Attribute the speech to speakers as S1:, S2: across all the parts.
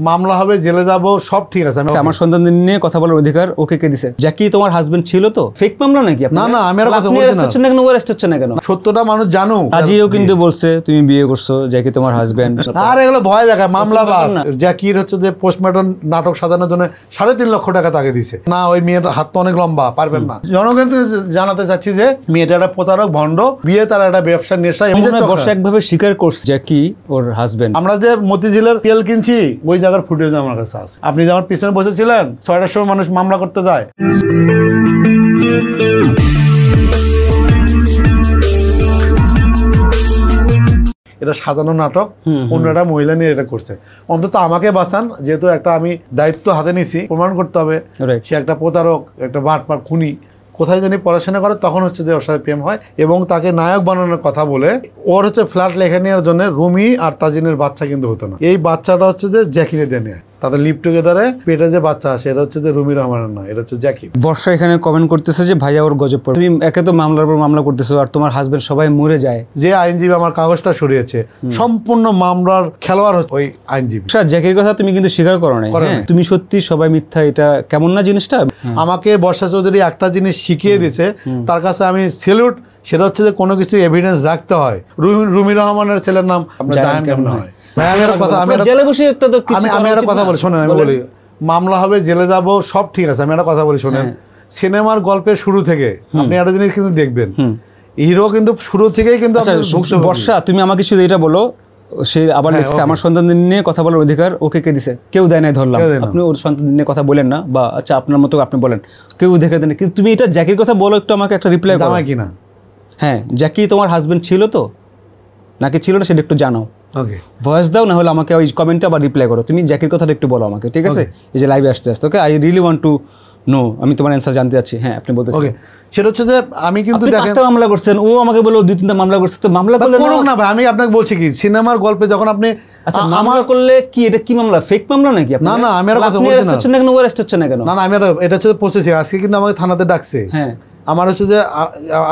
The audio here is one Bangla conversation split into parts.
S1: মামলা হবে, জেলে যাব, সব ঠিক আছে।
S2: আমার সন্তানদের নিয়ে কথা বলার অধিকার ওকে কে দিছে? জ্যাকি তোমার হাজবেন্ড ছিল তো? ফেক মামলা নাকি?
S1: না না, আমি আর কথা বলছি না।
S2: কেন ও অ্যারেস্ট হচ্ছে না কেন?
S1: সত্যটা মানুষ জানুক।
S2: আজিও কিন্তু বলছে তুমি বিয়ে করছো, জ্যাকি তোমার হাজবেন্ড।
S1: আর এগুলো ভয় দেখায়, মামলা বাস। জ্যাকির হচ্ছে যে পোস্টমর্টম নাটক সাজানোর জন্য 3.5 লক্ষ টাকা তাকে দিছে। না, ওই মেয়ের হাত তো অনেক লম্বা, পারবেন না। জনগণকে জানাতে চাচ্ছি যে মেয়েটা একটা প্রতারক, ভণ্ড, বিয়ে তার একটা ব্যবসার নেশা।
S2: বর্ষা একভাবে স্বীকার করছে জ্যাকি ওর হাজবেন্ড।
S1: আমরা যে মতিঝিলের তেল কিনছি ওই জায়গার ফুটেজ আমার কাছে আছে। আপনি যখন পিছনে বসেছিলেন 6টার সময় মানুষ মামলা করতে যায়। এটা সাজানো নাটক, অন্য একটা মহিলা নিয়ে এটা করছে। অন্তত আমাকে বাঁচান, যেহেতু একটা আমি দায়িত্ব হাতে নিছি, প্রমাণ করতে হবে সে একটা প্রতারক, একটা বাটপার, খুনি। কোথায় জানি পড়াশোনা করে, তখন হচ্ছে যে ওর সাথে প্রেম হয় এবং তাকে নায়ক বানানোর কথা বলে ওর হচ্ছে ফ্ল্যাট লেখা নেওয়ার জন্য রুমি আর তাজিনের বাচ্চা কিন্তু হতো না। এই বাচ্চাটা হচ্ছে যে জ্যাকিরে দিয়ে নেয়। তাদের লিভ টুগেদারে পেটে যে বাচ্চা আসে, এটা হচ্ছে যে রুমি রহমানের না, এটা হচ্ছে জ্যাকি।
S2: বর্ষা এখানে কমেন্ট করতেছে যে ভাইয়া ওর গজব পড়ে। তুমি একে তো মামলার পর মামলা করতেছো আর তোমার হাজবেন্ড সবাই মরে যায়।
S1: যে আইনজীবী আমার কাগজটা সরিয়েছে, সম্পূর্ণ মামলার খেলোয়াড় ওই আইনজীবী।
S2: জ্যাকির কথা তুমি কিন্তু স্বীকার করো নাই। তুমি সত্যি সবাই মিথ্যা, এটা কেমন না জিনিসটা? আমাকে
S1: বর্ষা চৌধুরী একটা জিনিস শিখিয়ে দিয়েছে, তার কাছে আমি সেলুট। সেটা হচ্ছে যে কোনো কিছু এভিডেন্স রাখতে হয়। রুমি রহমানের ছেলের নাম আমরা জানেন কেমন হয়। আমি একটা কথা বলি শোনেন, আমি বলি মামলা হবে, জেলে যাব, সব ঠিক আছে। আমি একটা কথা বলি শোনেন, সিনেমার গল্পের শুরু থেকে আপনি একটা জিনিস কিন্তু দেখবেন, হিরো কিন্তু শুরু থেকেই কিন্তু।
S2: বর্ষা তুমি আমাকে শুধু এটা বলো, সে আবার লিখছে আমার সন্তানদের নিয়ে কথা বলার অধিকার ওকে কে দিছে? কেউ দেয় নাই ধরলাম। আপনি ওর সন্তানদের নিয়ে কথা বলেন না, বা আচ্ছা আপনার মতো আপনি বলেন, কেউ দেখে দেন। কিন্তু তুমি এটা জ্যাকির কথা বলো, একটু আমাকে একটা রিপ্লাই করো
S1: কিনা।
S2: হ্যাঁ, জ্যাকি তোমার হাজবেন্ড ছিল তো নাকি ছিল না সেটা একটু জানাও। ভয়েস দাও, না হলে আমাকে ওই কমেন্টে আবার রিপ্লাই করো। তুমি জ্যাকির কথাটা একটু বলো আমাকে, ঠিক আছে? এই যে লাইভে আসতে আসতে, okay, I really want to know, আমি তোমার অ্যানসার জানতে চাচ্ছি। হ্যাঁ, আপনি বলতেছেন।
S1: সেটা হচ্ছে যে আমি কিন্তু দেখেন
S2: 5টা মামলা করছেন, ও আমাকে বলল 2-3টা মামলা করছে। তো মামলা করলে
S1: না ভাই, আমি আপনাকে বলছি কি, সিনেমার গল্পে যখন আপনি
S2: আচ্ছা মামলা করলে কি এটা কি মামলা? ফেক মামলা নাকি?
S1: না না, আমি আর কথা বলছি না।
S2: অ্যারেস্ট হচ্ছে না কেন? ও অ্যারেস্ট হচ্ছে না কেন?
S1: না না, আমি এটা হচ্ছে প্রসেসিং। আজকে কিন্তু আমাকে থানাতে ডাকছে।
S2: হ্যাঁ,
S1: আমার হচ্ছে যে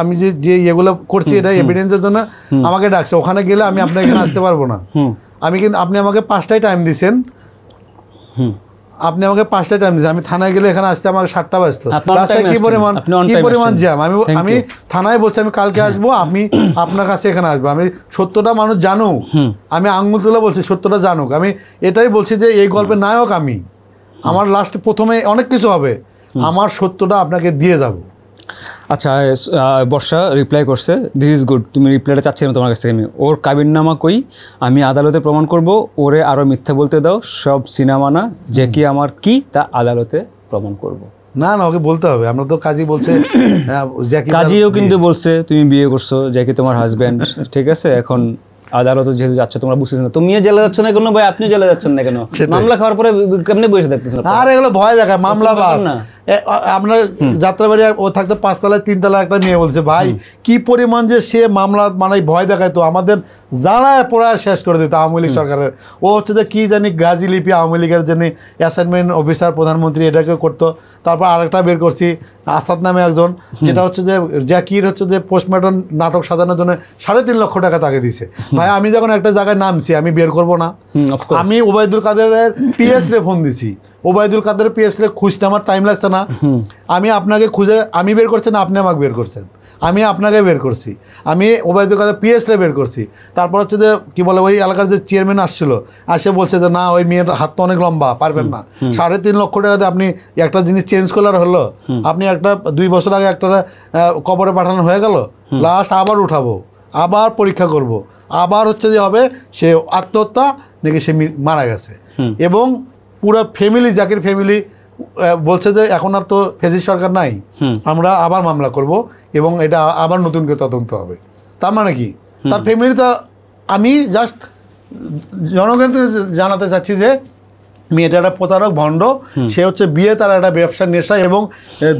S1: আমি যে এগুলো করছি এটা এভিডেন্সের জন্য আমাকে ডাকছে। ওখানে গেলে আমি আপনার এখানে আসতে পারবো না। আমি কিন্তু আপনি আমাকে 5টায় টাইম দিয়েছেন, আপনি আমাকে 5টায় টাইম দিয়েছেন। আমি থানায় গেলে এখানে আসতে আমাকে 7টা বাজতো। রাস্তায় কি পরিমাণ জ্যাম। আমি থানায় বলছি আমি কালকে আসবো, আমি আপনার কাছে এখানে আসবো। আমি সত্যটা মানুষ জানুক, আমি আঙ্গুল তুলে বলছি সত্যটা জানুক। আমি এটাই বলছি যে এই গল্পের নায়ক আমি। আমার লাস্টে প্রথমে অনেক কিছু হবে, আমার সত্যটা আপনাকে দিয়ে যাবো।
S2: আচ্ছা, বর্ষা রিপ্লাই করছে, দিস ইজ গুড। তুমি রিপ্লাইটা চাচ্ছিলাম তোমার কাছ থেকে। আমি ওর কাবিননামা কই, আমি আদালতে প্রমাণ করব। ওরে আরও মিথ্যা বলতে দাও, সব সিনেমা না, যে কি আমার কি তা আদালতে প্রমাণ করব।
S1: না না, ওকে বলতে হবে। আমরা তো কাজী বলছে,
S2: কাজীও কিন্তু বলছে তুমি বিয়ে করছো, জ্যাকি তোমার হাজব্যান্ড, ঠিক আছে? এখন আদালতে যেহেতু যাচ্ছ, তোমরা বুঝতেছ না, তুমিও জেলে যাচ্ছ না কেন ভাই, আপনিও জেলে যাচ্ছেন না কেন? মামলা খাওয়ার পরে কেমনি বসে থাকতেছেন?
S1: আর এগুলো ভয় দেখায়, মামলা বাস। আপনার যাত্রাবাড়ি ও থাকতে 5 তলায় 3 তলায় একটা মেয়ে বলছে, ভাই কি পরিমাণ যে সে মামলা মানে ভয় দেখায়, তো আমাদের জানায় পড়া শেষ করে দিত আওয়ামী লীগ সরকারের। ও হচ্ছে যে কি জানি গাজী লিপি আওয়ামী লীগের জানি অ্যাসাইনমেন্ট অফিসার প্রধানমন্ত্রী, এটাকে করতো। তারপর আরেকটা বের করছি আসাদ নামে একজন, যেটা হচ্ছে যে জ্যাকির হচ্ছে যে পোস্টমর্টম নাটক সাজানোর জন্য 3.5 লক্ষ টাকা তাকে দিছে। ভাই আমি যখন একটা জায়গায় নামছি, আমি বের করবো না? আমি ওবায়দুল কাদেরের পিএস রে ফোন দিছি, ওবায়দুল কাদের পিএস রে খুঁজতে আমার টাইম লাগছে না? আমি আপনাকে খুঁজে আমি বের করছি না, আপনি আমাকে বের করছেন? আমি আপনাকে বের করছি, আমি ওবায়দুল কাদের পিএস রে বের করছি। তারপর হচ্ছে যে কি বলে ওই এলাকার যে চেয়ারম্যান আসছিল, আসে বলছে যে না, ওই মেয়ের হাত তো অনেক লম্বা, পারবেন না। 3.5 লক্ষ টাকাতে আপনি একটা জিনিস চেঞ্জ করলে হলো? আপনি একটা 2 বছর আগে একটা কবরে পাঠানো হয়ে গেল, লাস্ট আবার উঠাবো, আবার পরীক্ষা করব, আবার হচ্ছে যে হবে সে আত্মহত্যা নাকি সে মারা গেছে। এবং পুরো ফ্যামিলি, জাকির ফ্যামিলি বলছে যে এখন আর তো ফেজি সরকার নাই, আমরা আবার মামলা করব এবং এটা আবার নতুন করে তদন্ত হবে। তার মানে কি, তার ফ্যামিলি তো। আমি জাস্ট জনগণকে জানাতে চাচ্ছি যে মেয়েটা একটা প্রতারক, ভণ্ড, সে হচ্ছে বিয়ে তার একটা ব্যবসার নেশা এবং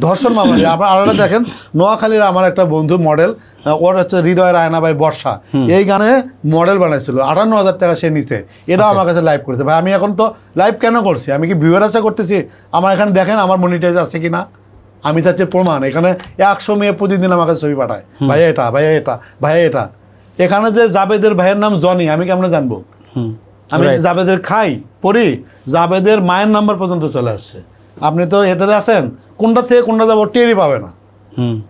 S1: ধর্ষণ মামলা। আপনারা দেখেন নোয়াখালীর আমার একটা বন্ধু মডেল, ওর হচ্ছে হৃদয়ের আয়না ভাই বর্ষা, এই গানে মডেল বানাইছিল, 58,000 টাকা সে নিতে। এটাও আমার কাছে লাইভ করেছে। ভাই আমি এখন তো লাইভ কেন করছি? আমি কি ভিউয়ার আশা করতেছি? আমার এখানে দেখেন আমার মনিটাইজ আছে কিনা। আমি চাচ্ছি প্রমাণ। এখানে 100 মেয়ে প্রতিদিন আমার কাছে ছবি পাঠায়, ভাইয়া এটা, ভাইয়া এটা, ভাইয়া এটা। এখানে যে জাবেদের ভাইয়ের নাম জনি, আমি কেমন জানবো? আমি জাবেদের খাই পড়ি, জাবেদের মায়ের নাম্বার পর্যন্ত চলে আসছে। আপনি তো এটাতে আছেন, কোনটা থেকে কোনটা যাবো টেরই পাবে না,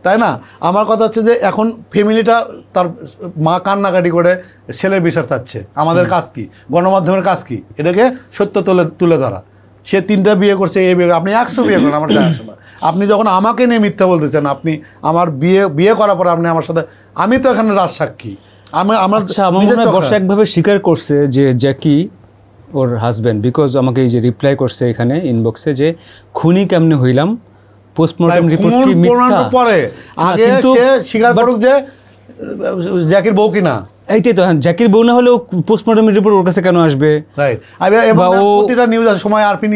S1: তাই না? আমার কথা হচ্ছে যে এখন ফ্যামিলিটা তার মা কান্নাকাটি করে ছেলের বিচার চাচ্ছে, আমাদের কাজ কি, গণমাধ্যমের কাজ কি, এটাকে সত্য তুলে ধরা। সে 3টা বিয়ে করছে, এই বিয়ে, আপনি 100 বিয়ে করেন, আমার যায় আসে না। আপনি যখন আমাকে নিয়ে মিথ্যা বলতেছেন, আপনি আমার বিয়ে করার পরে আপনি আমার সাথে, আমি তো এখানে রাজসাক্ষী, আমার
S2: বর্ষা একভাবে স্বীকার করছে যে জ্যাকি ওর হাজবেন্ড, বিকজ আমাকে এই যে রিপ্লাই করছে এখানে ইনবক্সে যে খুনি কেমনে হইলাম, পোস্টমর্টম রিপোর্ট কি মিথ্যা,
S1: পরে আগে সে স্বীকার করুক যে জ্যাকির বউ কিনা।
S2: এইটাই তো, জ্যাকির বউ না হলেও পোস্টমর্টম রিপোর্ট ওর কাছে কেন আসবে?
S1: রাইট। এবং প্রতিটা নিউজ আছে সময় আরপি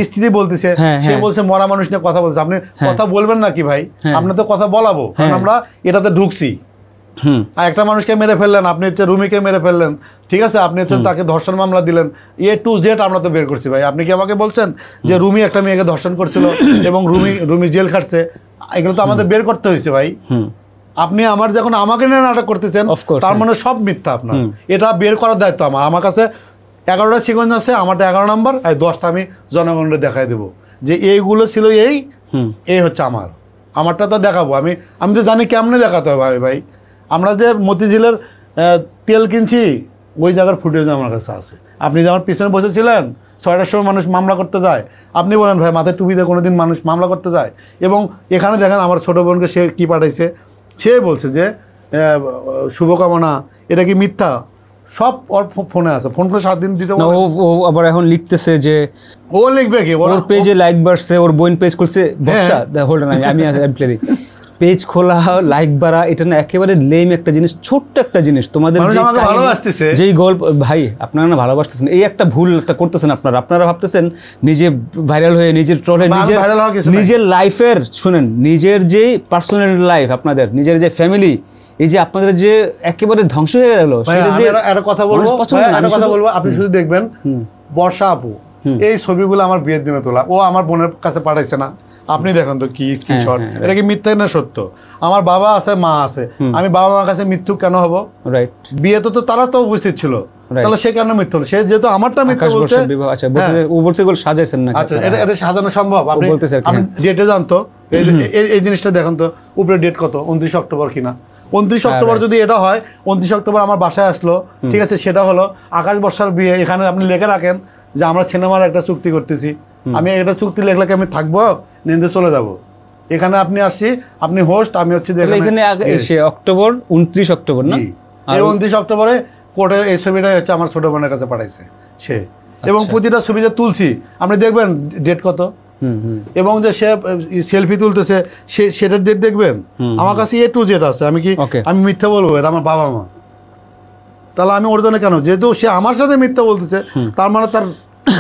S1: স্ত্রী বলতেছে, সে বলছে মরা মানুষ নিয়ে কথা বলছে। আপনি কথা বলবেন না কি ভাই? আপনি তো কথা বলাবো, কারণ আমরা এটাতে ঢুকছি। আর একটা মানুষকে মেরে ফেললেন, আপনি হচ্ছে রুমিকে মেরে ফেললেন, ঠিক আছে, আপনি হচ্ছে তাকে ধর্ষণ মামলা দিলেন, A to Z আমরা তো বের করছি ভাই। আপনি কি আমাকে বলছেন যে রুমি একটা মেয়েকে ধর্ষণ করছিল এবং রুমি জেল খাটছে? এগুলো তো আমাদের বের করতে হয়েছে ভাই। আপনি আমার যখন আমাকে নিয়ে নাটক করতেছেন, তার মানে সব মিথ্যা আপনার। এটা বের করার দায়িত্ব আমার। আমার কাছে 11টা সিকোয়েন্স আছে, আমারটা 11 নম্বর, আর 10টা আমি জনগণকে দেখাই দেবো যে এইগুলো ছিল, এই হচ্ছে আমারটা তো দেখাবো। আমি তো জানি কেমনে দেখাতে হবে ভাই। আমরা যে মতিঝিলের তেল কিনছি, ওই জায়গার ফুটেজ আমার কাছে আছে। আপনি যে আমার পিছনে বসেছিলেন, 6টার সময় মানুষ মামলা করতে যায়, আপনি বলেন ভাই মাথায় টুপিতে কোনোদিন মানুষ মামলা করতে যায়? এবং এখানে দেখেন আমার ছোটো বোনকে সে কী পাঠাইছে, সে বলছে যে শুভকামনা, এটা কি মিথ্যা? সব ওর ফোনে আছে, ফোন করে 7 দিন দিতে।
S2: ও আবার এখন লিখতেছে যে
S1: ও লিখবে কি,
S2: ওর পেজে লাইক বাড়ছে, ওর বোন পেজ করছে, বর্ষা হোল্ড না, আমি পেজ খোলা, লাইক বাড়া, এটা না একেবারে লেম একটা জিনিস, ছোট্ট একটা জিনিস। তোমাদের যেই গল্প ভাই, আপনারা না ভালোবাসতেছেন, এই একটা ভুল একটা করতেছেন আপনারা ভাবতেছেন নিজে ভাইরাল হয়ে, নিজের ট্রলে, নিজের লাইফের, শুনেন, নিজের যে পার্সোনাল লাইফ, আপনাদের নিজের যে ফ্যামিলি, এই যে আপনাদের যে একেবারে ধ্বংস হয়ে গেল।
S1: একটা কথা বলবো, আপনি শুধু দেখবেন বর্ষা আপু এই ছবিগুলো আমার বিয়ের দিনে তোলা, ও আমার বোনের কাছে পাঠাইছে না, আপনি দেখেন তো কি স্ক্রিনশট। এটা কি মিথ্যা না সত্য? আমার বাবা আছে, মা আছে, আমি বাবা মার কাছে মিথ্যুক কেন হব? রাইট। বিয়েতে তো তারা তো উপস্থিত ছিল, তাহলে সে কেন মিথ্যা হলো? সে যেহেতু আমারটা মিথ্যা বলছে, আচ্ছা ও বলছে এগুলো সাজাইছেন না, আচ্ছা এটা সাজানো সম্ভব? আপনি ডেটে জানতো এই জিনিসটা দেখেন তো, উপরে ডেট কত, 29 অক্টোবর কিনা? 29 অক্টোবর যদি এটা হয়, 29 অক্টোবর আমার বাসায় আসলো, ঠিক আছে, সেটা হলো আকাশ বর্ষার বিয়ে। এখানে আপনি লিখে রাখেন যে আমরা সিনেমার একটা চুক্তি করতেছি, আমি একটা চুক্তি লেখলে কি আমি থাকবো, নিন্দে চলে যাব? এখানে আপনি আসছি, আপনি হোস্ট, আমি হচ্ছে
S2: অক্টোবর 29 অক্টোবর না,
S1: এই 29 অক্টোবরে কোর্টে এই ছবিটাই হচ্ছে আমার ছোট বোনের কাছে পাঠাইছে সে। এবং প্রতিটা ছবি যে তুলছি আপনি দেখবেন ডেট কত, এবং যে সে সেলফি তুলতেছে সেটার ডেট দেখবেন। আমার কাছে A to Z আছে। আমি মিথ্যা বলবো? এটা আমার বাবা মা, তাহলে আমি ওর জন্য কেন? যেহেতু সে আমার সাথে মিথ্যা বলতেছে, তার মানে তার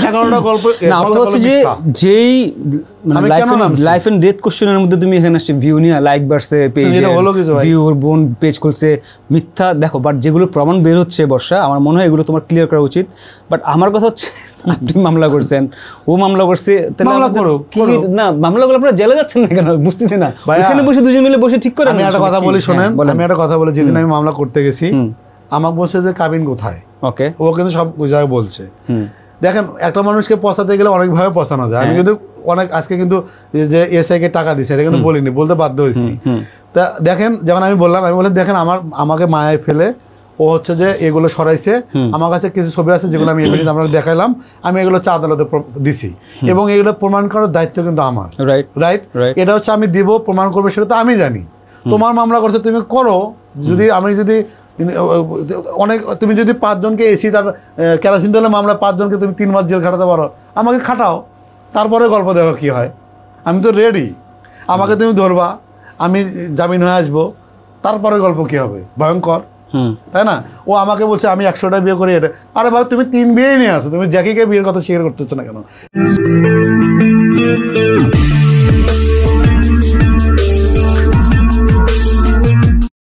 S1: 11টা গল্প।
S2: যেই লাইফ এন্ড ডেথ কোশ্চেনের মধ্যে তুমি এখানে আসছে ভিউ নিয়ে, লাইক বাড়ছে, ভিউ, ওর বোন পেজ করছে, মিথ্যা দেখো। বাট যেগুলো প্রমাণ বের হচ্ছে বর্ষা, আমার মনে হয় এগুলো তোমার ক্লিয়ার করা উচিত। বাট আমার কথা হচ্ছে আপনি মামলা করছেন, ও মামলা করছে, না মামলা করলে আপনারা জেলে যাচ্ছেন না কেন বুঝতেছি না? এখানে বসে দুজন মিলে বসে ঠিক করে।
S1: আমি একটা কথা বলি শোনেন, আমি একটা কথা বলি, যেদিন আমি মামলা করতে গেছি আমাকে বলছে যে কাবিন কোথায়, ওকে, ও কিন্তু সব জায়গায় বলছে। দেখেন একটা মানুষকে পচাতে গেলে অনেকভাবে পচানো যায়। আমি কিন্তু আজকে কিন্তু যে এসআইকে টাকা দিচ্ছে এটা কিন্তু বলিনি, বলতে বাধ্য হয়েছি। তা দেখেন, যখন আমি বললাম দেখেন আমাকে মায়ায় ফেলে ও হচ্ছে যে এগুলো সরাইছে। আমার কাছে কিছু ছবি আছে যেগুলো আমি এমনি আপনাকে দেখাইলাম, আমি এগুলো আদালতে দিছি, এবং এগুলো প্রমাণ করার দায়িত্ব কিন্তু আমার। রাইট। এটা হচ্ছে আমি দিব, প্রমাণ করবে, সেটা তো আমি জানি। তোমার মামলা করছে, তুমি করো। তুমি যদি 5 জনকে এসিড আর কেরোসিন তেলের মামলা 5 জনকে তুমি 3 মাস জেল খাটাতে পারো, আমাকে খাটাও, তারপরে গল্প দেখো কি হয়। আমি তো রেডি। আমাকে তুমি ধরবা, আমি জামিন হয়ে আসবো, তারপরে গল্প কি হবে, ভয়ঙ্কর, তাই না? ও আমাকে বলছে আমি 100টা বিয়ে করি। এটা আরে ভাই, তুমি 3 বিয়েই নিয়ে আসো, তুমি জ্যাকিকে বিয়ের কথা স্বীকার করতেছো না কেন?